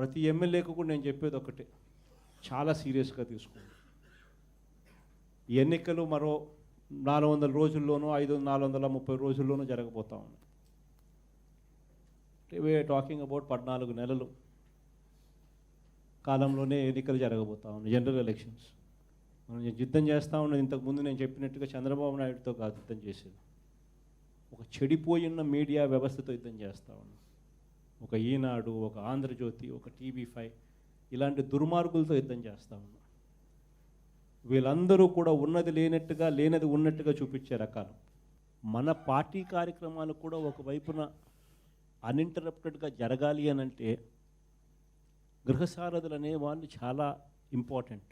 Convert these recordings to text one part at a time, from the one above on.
ప్రతి ఎమ్మెల్యేకు కూడా నేను చెప్పేది ఒకటే, చాలా సీరియస్గా తీసుకోండి. ఈ ఎన్నికలు మరో 400 రోజుల్లోనూ 430 రోజుల్లోనూ జరగబోతా ఉన్నాయి. వీఆర్ టాకింగ్ అబౌట్ 14 నెలలు కాలంలోనే ఎన్నికలు జరగబోతా ఉన్నాయి, జనరల్ ఎలక్షన్స్. మనం యుద్ధం చేస్తూ ఉన్నది ఇంతకుముందు నేను చెప్పినట్టుగా చంద్రబాబు నాయుడుతో కాదు యుద్ధం చేసేది, ఒక చెడిపోయిన మీడియా వ్యవస్థతో యుద్ధం చేస్తూ ఉన్నాం. ఒక ఈనాడు, ఒక ఆంధ్రజ్యోతి, ఒక TV5 ఇలాంటి దుర్మార్గులతో యుద్ధం చేస్తూ ఉన్నాం. వీళ్ళందరూ కూడా ఉన్నది లేనట్టుగా, లేనది ఉన్నట్టుగా చూపించే రకాలు. మన పార్టీ కార్యక్రమాలు కూడా ఒకవైపున అన్ఇంటరప్టెడ్గా జరగాలి అని అంటే గృహసారథులు అనే వాళ్ళు చాలా ఇంపార్టెంట్.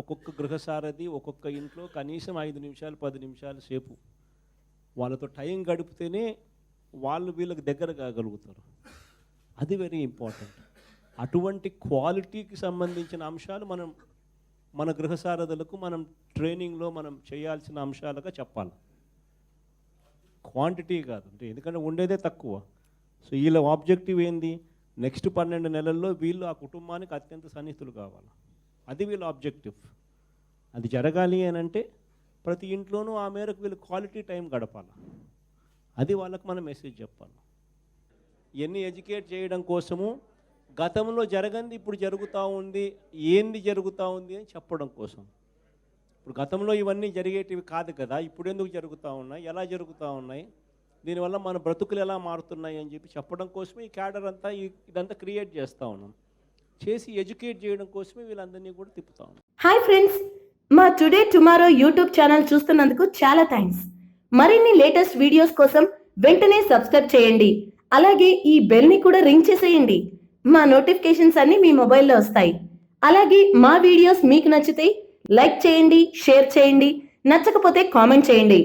ఒక్కొక్క గృహసారథి ఒక్కొక్క ఇంట్లో కనీసం 5 నిమిషాలు 10 నిమిషాల సేపు వాళ్ళతో టైం గడిపితేనే వాళ్ళు వీళ్ళకి దగ్గర కాగలుగుతారు. అది వెరీ ఇంపార్టెంట్. అటువంటి క్వాలిటీకి సంబంధించిన అంశాలు మన గృహసారథులకు మనం ట్రైనింగ్లో మనం చేయాల్సిన అంశాలుగా చెప్పాలి, క్వాంటిటీ కాదు. అంటే ఎందుకంటే ఉండేదే తక్కువ. సో వీళ్ళ ఆబ్జెక్టివ్ ఏంది, నెక్స్ట్ 12 నెలల్లో వీళ్ళు ఆ కుటుంబానికి అత్యంత సన్నిహితులు కావాలి. అది వీళ్ళ ఆబ్జెక్టివ్. అది జరగాలి అని అంటే ప్రతి ఇంట్లోనూ ఆ మేరకు వీళ్ళు క్వాలిటీ టైం గడపాలి. అది వాళ్ళకి మనం మెసేజ్ చెప్పాలి. ఇవన్నీ ఎడ్యుకేట్ చేయడం కోసము గతంలో జరగంది ఇప్పుడు జరుగుతూ ఉంది, ఏంది జరుగుతూ ఉంది అని చెప్పడం కోసం. ఇప్పుడు గతంలో ఇవన్నీ జరిగేటివి కాదు కదా, ఇప్పుడు ఎందుకు జరుగుతూ ఉన్నాయి, ఎలా జరుగుతూ ఉన్నాయి, దీనివల్ల మన బ్రతుకులు ఎలా మారుతున్నాయి అని చెప్పి చెప్పడం కోసమే ఈ క్యాడర్ అంతా ఇదంతా క్రియేట్ చేస్తూ ఉన్నాం. చేసి ఎడ్యుకేట్ చేయడం కోసమే వీళ్ళందరినీ కూడా తిప్పుతా ఉన్నాం. హాయ్ ఫ్రెండ్స్, మా టుడే టుమారో యూట్యూబ్ ఛానల్ చూస్తున్నందుకు చాలా థ్యాంక్స్. మరిన్ని లేటెస్ట్ వీడియోస్ కోసం వెంటనే సబ్స్క్రైబ్ చేయండి. అలాగే ఈ బెల్ని కూడా రింగ్ చేసేయండి. మా నోటిఫికేషన్స్ అన్ని మీ మొబైల్లో వస్తాయి. అలాగే మా వీడియోస్ మీకు నచ్చితే లైక్ చేయండి, షేర్ చేయండి, నచ్చకపోతే కామెంట్ చేయండి.